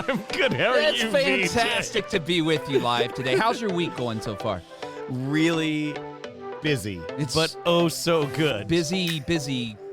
I'm good. How are It's you, fantastic to be with you live today. How's your week going so far? Really busy, It's but oh so good. busy,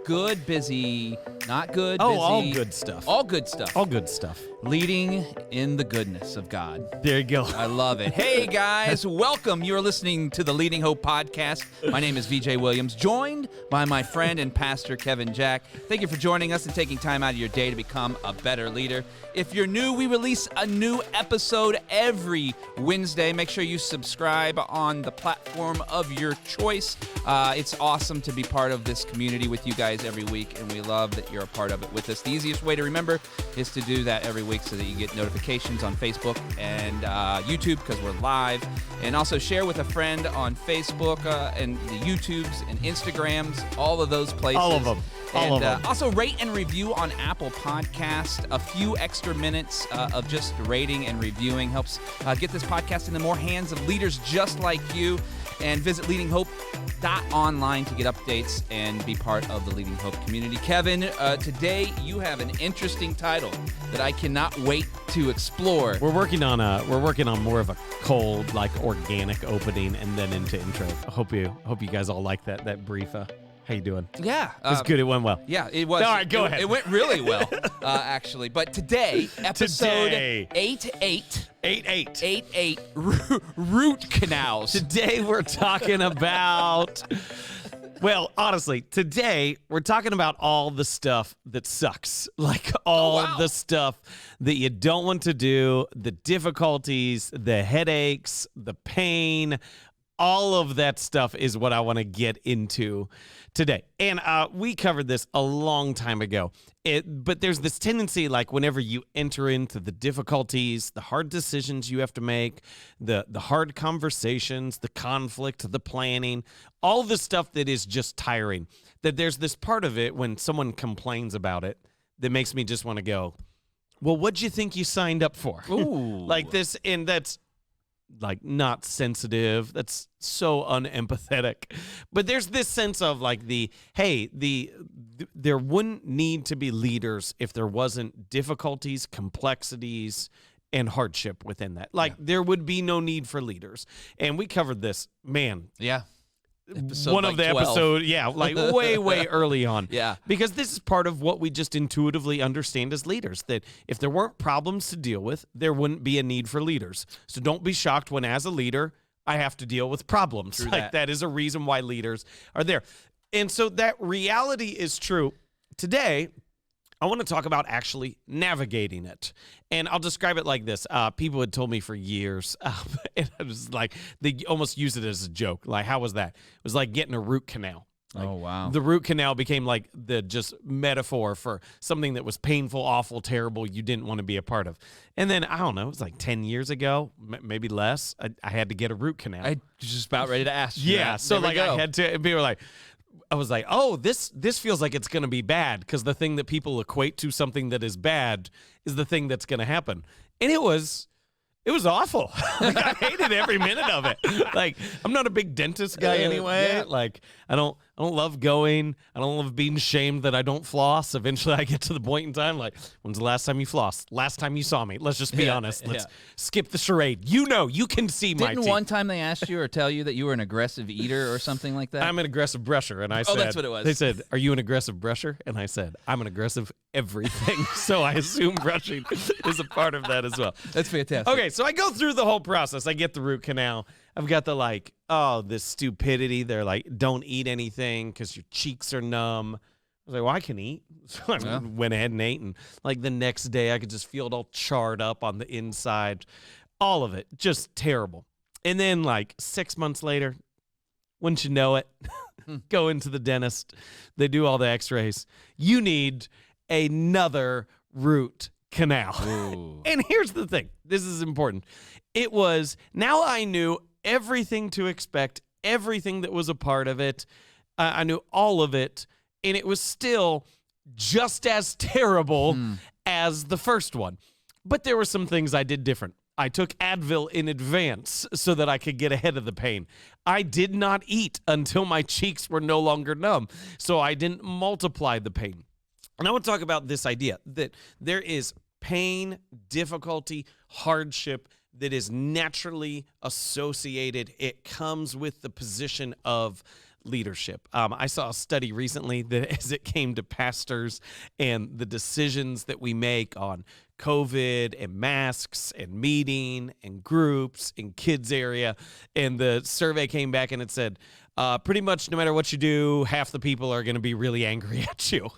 good, busy, not good, Oh, busy. all good stuff. All good stuff. All good stuff. Leading in the goodness of God. There you go. I love it. Hey, guys, welcome. You're listening to the Leading Hope podcast. My name is VJ Williams, joined by my friend and pastor, Kevin Jack. Thank you for joining us and taking time out of your day to become a better leader. If you're new, we release a new episode every Wednesday. Make sure you subscribe on the platform of your choice. It's awesome to be part of this community with you guys every week, and we love that you're a part of it with us. The easiest way to remember is to do that every week so that you get notifications on Facebook and YouTube because we're live. And also share with a friend on Facebook and the YouTubes and Instagrams, all of those places. All of them. All of them. Also rate and review on Apple Podcast. A few extra minutes of just rating and reviewing helps get this podcast in the more hands of leaders just like you. And visit leadinghope.online to get updates and be part of the Leading Hope community. Kevin, today you have an interesting title that I cannot wait to explore. We're working on more of a cold, like organic opening and then into intro. I hope you guys all like that brief. How you doing? Yeah. It's good. It went well. Yeah, it was. All right, go ahead. It went really well, actually. But today, episode 88, root canals. Today we're talking about, well, honestly, today we're talking about all the stuff that sucks. Like all the stuff that you don't want to do, the difficulties, the headaches, the pain. All of that stuff is what I want to get into today. And we covered this a long time ago. But there's this tendency, like whenever you enter into the difficulties, the hard decisions you have to make, the hard conversations, the conflict, the planning, all the stuff that is just tiring, that there's this part of it when someone complains about it that makes me just want to go, well, what'd you think you signed up for? Ooh. Like this, and that's like not sensitive. That's so unempathetic. But there's this sense of like there wouldn't need to be leaders if there wasn't difficulties, complexities, and hardship within that. Like there would be no need for leaders. And we covered this, man. Yeah. One of the 12. episodes, yeah, like way early on. Yeah. Because this is part of what we just intuitively understand as leaders, that if there weren't problems to deal with, there wouldn't be a need for leaders. So don't be shocked when, as a leader, I have to deal with problems. True like that is a reason why leaders are there. And so that reality is true. Today, I want to talk about actually navigating it. And I'll describe it like this. People had told me for years, and I was like, they almost use it as a joke. Like, how was that? It was like getting a root canal. Like, oh, wow. The root canal became like the just metaphor for something that was painful, awful, terrible, you didn't want to be a part of. And then, I don't know, it was like 10 years ago, maybe less, I had to get a root canal. I was just about ready to ask you Yeah, that. so There we like I go. had to, and people were like, I was like, oh, this feels like it's going to be bad because the thing that people equate to something that is bad is the thing that's going to happen. And it was awful. Like, I hated every minute of it. Like, I'm not a big dentist guy anyway. Yeah. Like, I don't love going. I don't love being shamed that I don't floss. Eventually, I get to the point in time, like, when's the last time you flossed? Last time you saw me? Let's just be honest. Let's skip the charade. You can see my teeth. Didn't one time they asked you or tell you that you were an aggressive eater or something like that? I'm an aggressive brusher. And I said, that's what it was. They said, are you an aggressive brusher? And I said, I'm an aggressive everything. So I assume brushing is a part of that as well. That's fantastic. Okay, so I go through the whole process. I get the root canal. I've got the this stupidity. They're like, don't eat anything because your cheeks are numb. I was like, well, I can eat. So I went ahead and ate. And like the next day, I could just feel it all charred up on the inside. All of it, just terrible. And then like 6 months later, wouldn't you know it, go into the dentist. They do all the x-rays. You need another root canal. And here's the thing. This is important. It was, now I knew everything to expect, everything that was a part of it. I knew all of it, and it was still just as terrible as the first one. But there were some things I did different. I took Advil in advance so that I could get ahead of the pain. I did not eat until my cheeks were no longer numb, so I didn't multiply the pain. And I want to talk about this idea that there is pain, difficulty, hardship that is naturally associated. It comes with the position of leadership. I saw a study recently that as it came to pastors and the decisions that we make on COVID and masks and meeting and groups and kids area, and the survey came back and it said, pretty much no matter what you do, half the people are going to be really angry at you.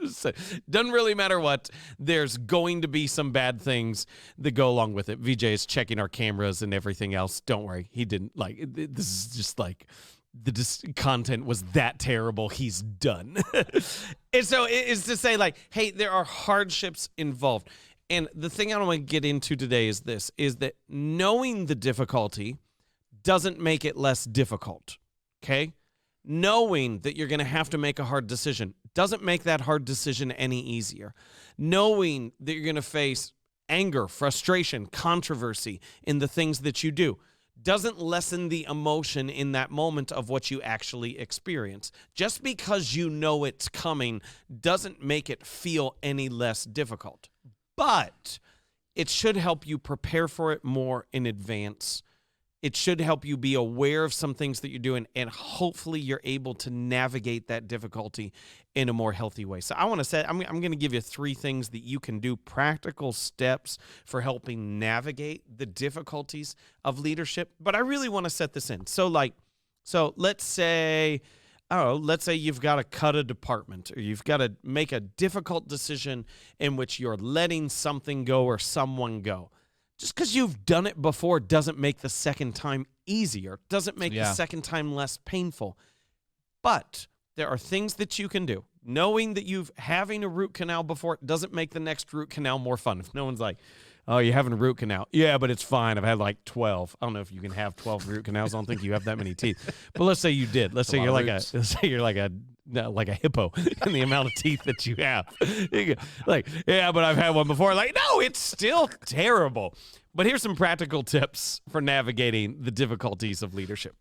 So, doesn't really matter what. There's going to be some bad things that go along with it. VJ is checking our cameras and everything else. Don't worry. He didn't this is just like the content was that terrible. He's done. And so it is to say hey, there are hardships involved. And the thing I want to get into today is this, is that knowing the difficulty doesn't make it less difficult. Okay? Knowing that you're going to have to make a hard decision doesn't make that hard decision any easier. Knowing that you're going to face anger, frustration, controversy in the things that you do doesn't lessen the emotion in that moment of what you actually experience. Just because you know it's coming doesn't make it feel any less difficult. But it should help you prepare for it more in advance. It should help you be aware of some things that you're doing, and hopefully you're able to navigate that difficulty in a more healthy way. So I want to say, I'm going to give you 3 things that you can do, practical steps for helping navigate the difficulties of leadership. But I really want to set this in. So let's say, let's say you've got to cut a department, or you've got to make a difficult decision in which you're letting something go or someone go. Just because you've done it before doesn't make the second time easier, doesn't make the second time less painful. But there are things that you can do. Knowing that having a root canal before doesn't make the next root canal more fun. If no one's like, oh, you're having a root canal. Yeah, but it's fine. I've had like 12. I don't know if you can have 12 root canals. I don't think you have that many teeth. But let's say you did. Let's say you're like a hippo in the amount of teeth that you have. Yeah, but I've had one before. No, it's still terrible. But here's some practical tips for navigating the difficulties of leadership.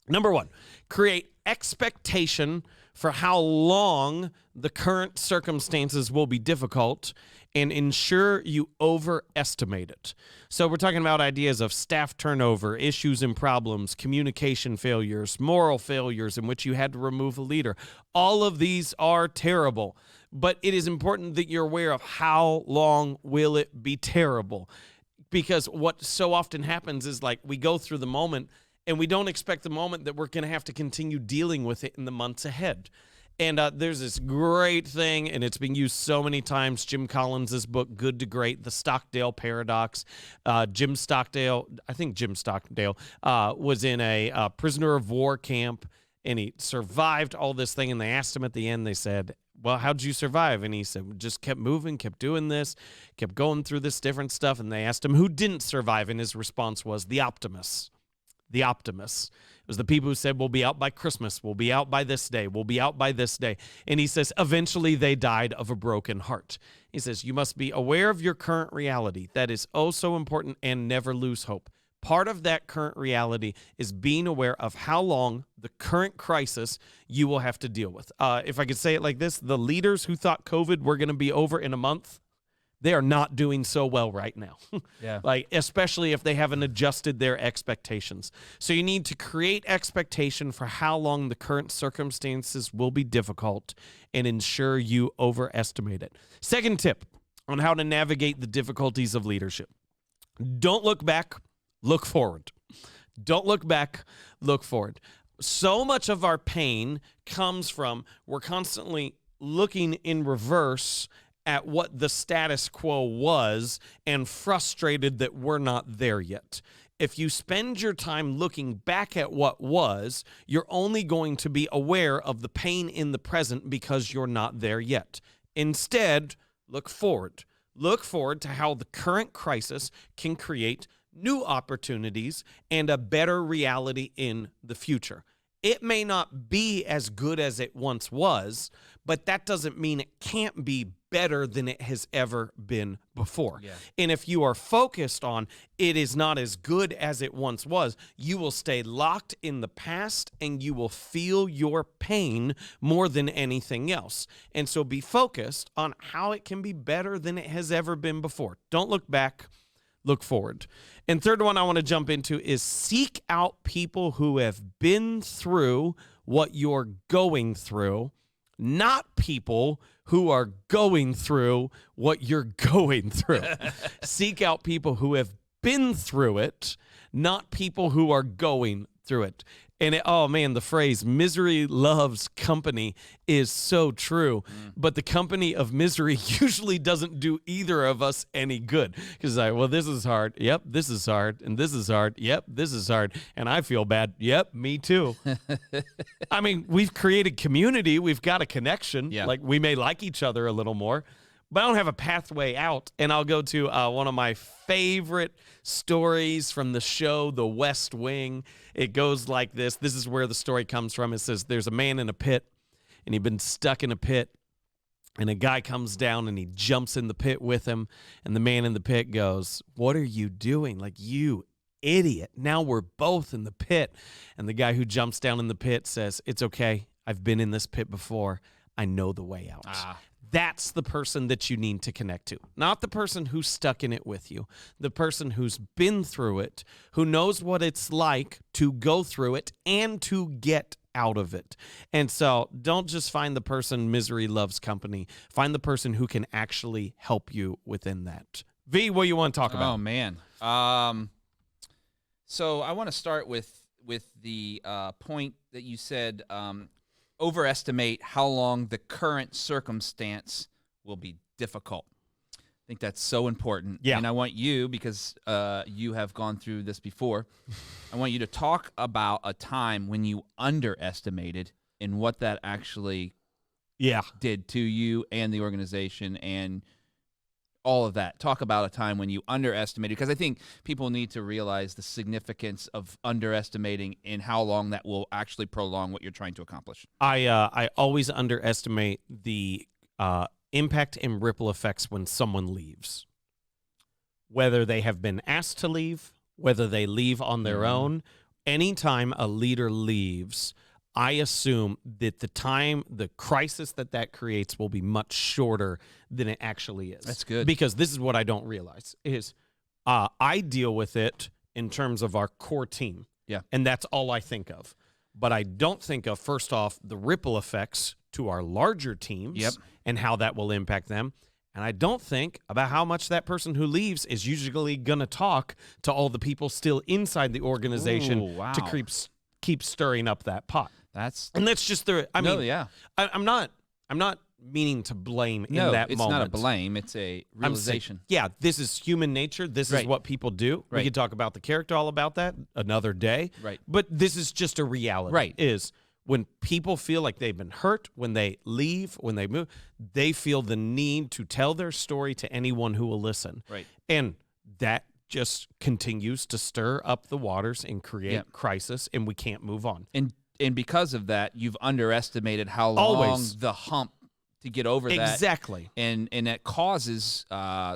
Number 1, create expectation for how long the current circumstances will be difficult, and ensure you overestimate it. So we're talking about ideas of staff turnover, issues and problems, communication failures, moral failures in which you had to remove a leader. All of these are terrible, but it is important that you're aware of how long will it be terrible. Because what so often happens is we go through the moment and we don't expect the moment that we're going to have to continue dealing with it in the months ahead. And there's this great thing, and it's been used so many times, Jim Collins' book, Good to Great, The Stockdale Paradox. Jim Stockdale was in a prisoner of war camp, and he survived all this thing, and they asked him at the end, they said, well, how'd you survive? And he said, just kept moving, kept doing this, kept going through this different stuff. And they asked him who didn't survive, and his response was the optimists. The optimists. It was the people who said, we'll be out by Christmas, we'll be out by this day, we'll be out by this day. And he says, eventually they died of a broken heart. He says, you must be aware of your current reality. That is oh so important, and never lose hope. Part of that current reality is being aware of how long the current crisis you will have to deal with. If I could say it like this, the leaders who thought COVID were going to be over in a month, they are not doing so well right now. Yeah. Especially if they haven't adjusted their expectations. So you need to create expectation for how long the current circumstances will be difficult and ensure you overestimate it. Second tip on how to navigate the difficulties of leadership. Don't look back, look forward. Don't look back, look forward. So much of our pain comes from we're constantly looking in reverse at what the status quo was and frustrated that we're not there yet. If you spend your time looking back at what was, you're only going to be aware of the pain in the present because you're not there yet. Instead, look forward. Look forward to how the current crisis can create new opportunities and a better reality in the future. It may not be as good as it once was, but that doesn't mean it can't be better than it has ever been before. Yeah. And if you are focused on it is not as good as it once was, you will stay locked in the past and you will feel your pain more than anything else. And so be focused on how it can be better than it has ever been before. Don't look back. Look forward. And third one I want to jump into is seek out people who have been through what you're going through, not people who are going through what you're going through. Seek out people who have been through it, not people who are going through it. And oh man, the phrase misery loves company is so true. But the company of misery usually doesn't do either of us any good. Because well, this is hard. Yep, this is hard. And this is hard. Yep, this is hard. And I feel bad. Yep, me too. I mean, we've created community. We've got a connection. Yeah. Like we may like each other a little more. But I don't have a pathway out. And I'll go to one of my favorite stories from the show, The West Wing. It goes like this. This is where the story comes from. It says there's a man in a pit, and he'd been stuck in a pit. And a guy comes down, and he jumps in the pit with him. And the man in the pit goes, "What are you doing? Like, you idiot. Now we're both in the pit." And the guy who jumps down in the pit says, "It's okay. I've been in this pit before. I know the way out." That's the person that you need to connect to, not the person who's stuck in it with you, the person who's been through it, who knows what it's like to go through it and to get out of it. And so don't just find the person misery loves company. Find the person who can actually help you within that. V, what do you want to talk about? Oh, man. So I want to start with the point that you said, overestimate how long the current circumstance will be difficult. I think that's so important. Yeah. And I want you, because you have gone through this before, I want you to talk about a time when you underestimated and what that actually did to you and the organization and all of that. Talk about a time when you underestimated, because I think people need to realize the significance of underestimating and how long that will actually prolong what you're trying to accomplish. I always underestimate the impact and ripple effects when someone leaves, whether they have been asked to leave, whether they leave on their own. Anytime a leader leaves, I assume that the crisis that creates will be much shorter than it actually is. That's good. Because this is what I don't realize is I deal with it in terms of our core team. Yeah. And that's all I think of. But I don't think of, first off, the ripple effects to our larger teams and how that will impact them. And I don't think about how much that person who leaves is usually going to talk to all the people still inside the organization to keep stirring up that pot. That's just the. I mean, I'm not meaning to blame in that moment. No, it's not a blame. It's a realization. This is human nature. This is what people do. We could talk about the character, all about that, another day. Right. But this is just a reality. Right. Is when people feel like they've been hurt, when they leave, when they move, they feel the need to tell their story to anyone who will listen. Right. And that just continues to stir up the waters and create crisis, and we can't move on. And because of that, you've underestimated how long the hump to get over that. Exactly. And that causes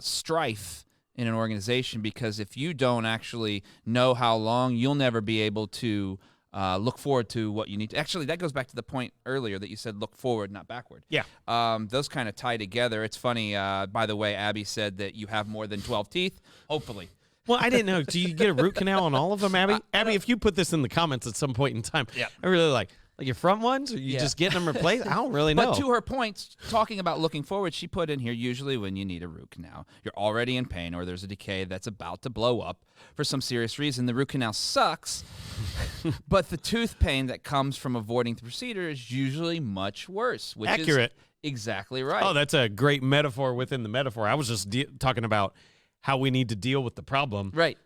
strife in an organization, because if you don't actually know how long, you'll never be able to look forward to what you need to. Actually, that goes back to the point earlier that you said look forward, not backward. Yeah. Those kind of tie together. It's funny, by the way, Abby said that you have more than 12 teeth, hopefully. Well, I didn't know. Do you get a root canal on all of them, Abby? Abby, if you put this in the comments at some point in time, I really like your front ones, or you just getting them replaced? I don't really know. But to her point, talking about looking forward, she put in here, usually when you need a root canal, you're already in pain or there's a decay that's about to blow up for some serious reason. The root canal sucks, but the tooth pain that comes from avoiding the procedure is usually much worse, which accurate. Is exactly right. Oh, that's a great metaphor within the metaphor. I was just talking about how we need to deal with the problem. Right.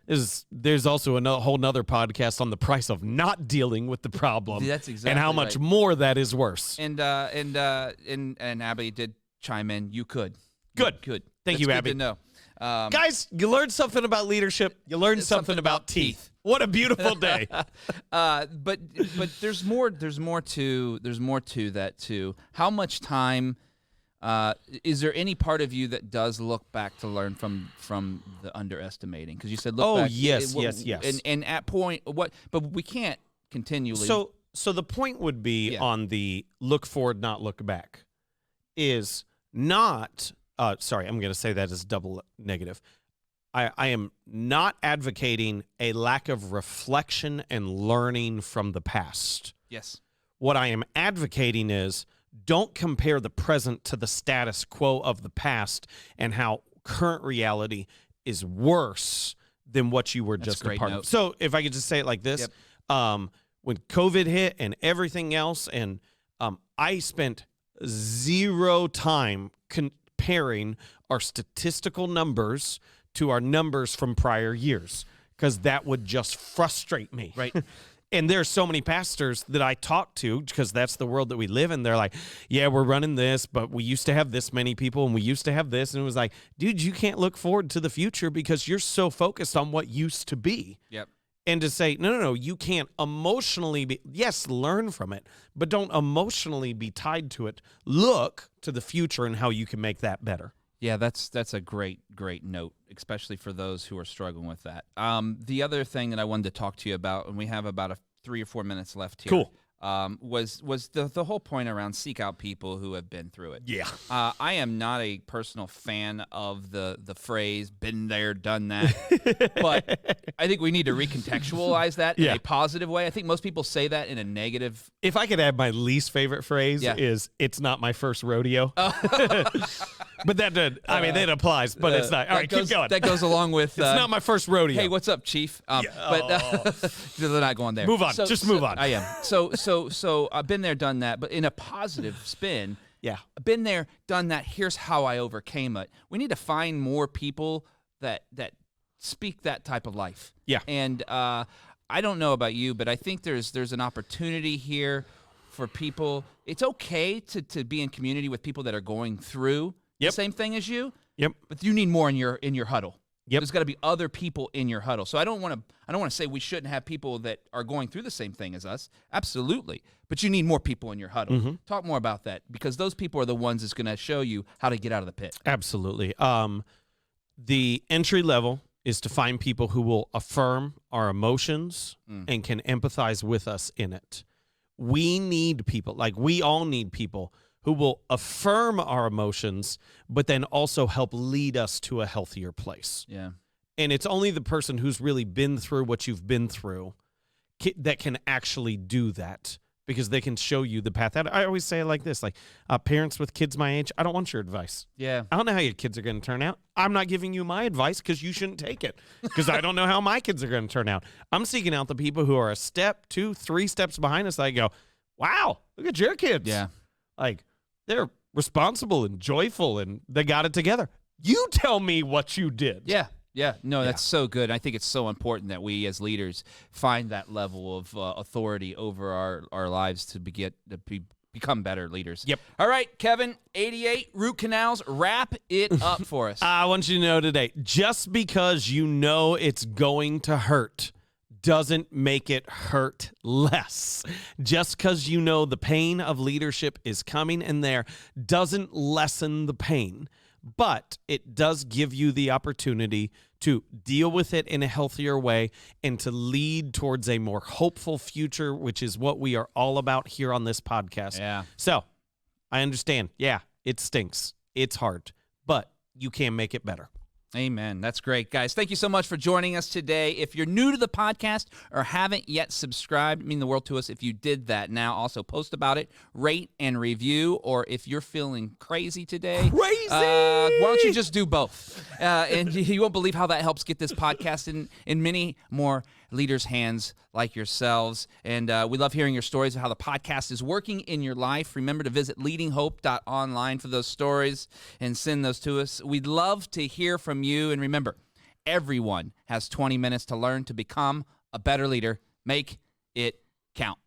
There's also a whole nother podcast on the price of not dealing with the problem. That's exactly and how much more that is worse. And Abby did chime in. You could. Good. Good. Thank That's you, good Abby. to know. Guys, you learned something about leadership. You learned something about teeth. What a beautiful day. But there's more to that too. How much time is there any part of you that does look back to learn from the underestimating? Because you said look back. Yes. And at point what? But we can't continually. So the point would be on the look forward, not look back, is not. Sorry, I'm going to say that as double negative. I am not advocating a lack of reflection and learning from the past. Yes. What I am advocating is don't compare the present to the status quo of the past and how current reality is worse than what you were just a part of. So if I could just say it like this, when COVID hit and everything else, and I spent zero time comparing our statistical numbers to our numbers from prior years, because that would just frustrate me. Right. And there's so many pastors that I talk to, because that's the world that we live in. They're like, yeah, we're running this, but we used to have this many people, and we used to have this. And it was like, dude, you can't look forward to the future because you're so focused on what used to be. Yep. And to say, no, you can't emotionally be, yes, learn from it, but don't emotionally be tied to it. Look to the future and how you can make that better. Yeah, that's a great note, especially for those who are struggling with that. The other thing that I wanted to talk to you about, and we have about 3 or 4 minutes left here. Cool. Was the whole point around seek out people who have been through it. Yeah. I am not a personal fan of the phrase "been there, done that," but I think we need to recontextualize that in a positive way. I think most people say that in a negative. If I could add my least favorite phrase is "it's not my first rodeo," but that did. I mean, that applies, but it's not. All right, keep going. That goes along with. It's not my first rodeo. Hey, what's up, Chief? But they're not going there. Move on. Just move on. I am. So I've been there, done that, but in a positive spin. Yeah. Been there, done that. Here's how I overcame it. We need to find more people that speak that type of life. Yeah. And I don't know about you, but I think there's an opportunity here for people. It's okay to be in community with people that are going through the same thing as you. Yep. But you need more in your huddle. Yep. There's got to be other people in your huddle. So I don't want to say we shouldn't have people that are going through the same thing as us. Absolutely. But you need more people in your huddle. Mm-hmm. Talk more about that, because those people are the ones that's going to show you how to get out of the pit. Absolutely. The entry level is to find people who will affirm our emotions and can empathize with us in it. We need people, like we all need people who will affirm our emotions, but then also help lead us to a healthier place. Yeah. And it's only the person who's really been through what you've been through that can actually do that, because they can show you the path. I always say it like this, like parents with kids my age, I don't want your advice. Yeah. I don't know how your kids are going to turn out. I'm not giving you my advice because you shouldn't take it, because I don't know how my kids are going to turn out. I'm seeking out the people who are a step, 2, 3 steps behind us. I go, wow, look at your kids. Yeah. Like, they're responsible and joyful, and they got it together. You tell me what you did. Yeah. Yeah. No, that's so good. I think it's so important that we as leaders find that level of authority over our lives to become better leaders. Yep. All right, Kevin, 88 root canals. Wrap it up for us. I want you to know today, just because you know it's going to hurt doesn't make it hurt less. Just because you know the pain of leadership is coming and there doesn't lessen the pain, but it does give you the opportunity to deal with it in a healthier way and to lead towards a more hopeful future, which is what we are all about here on this podcast. Yeah. So I understand. Yeah, it stinks. It's hard, but you can make it better. Amen. That's great, guys. Thank you so much for joining us today. If you're new to the podcast or haven't yet subscribed, it means the world to us if you did that now. Also, post about it, rate and review, or if you're feeling crazy today, why don't you just do both? And you won't believe how that helps get this podcast in many more leaders' hands like yourselves. And we love hearing your stories of how the podcast is working in your life. Remember to visit leadinghope.online for those stories and send those to us. We'd love to hear from you. And remember, everyone has 20 minutes to learn to become a better leader. Make it count.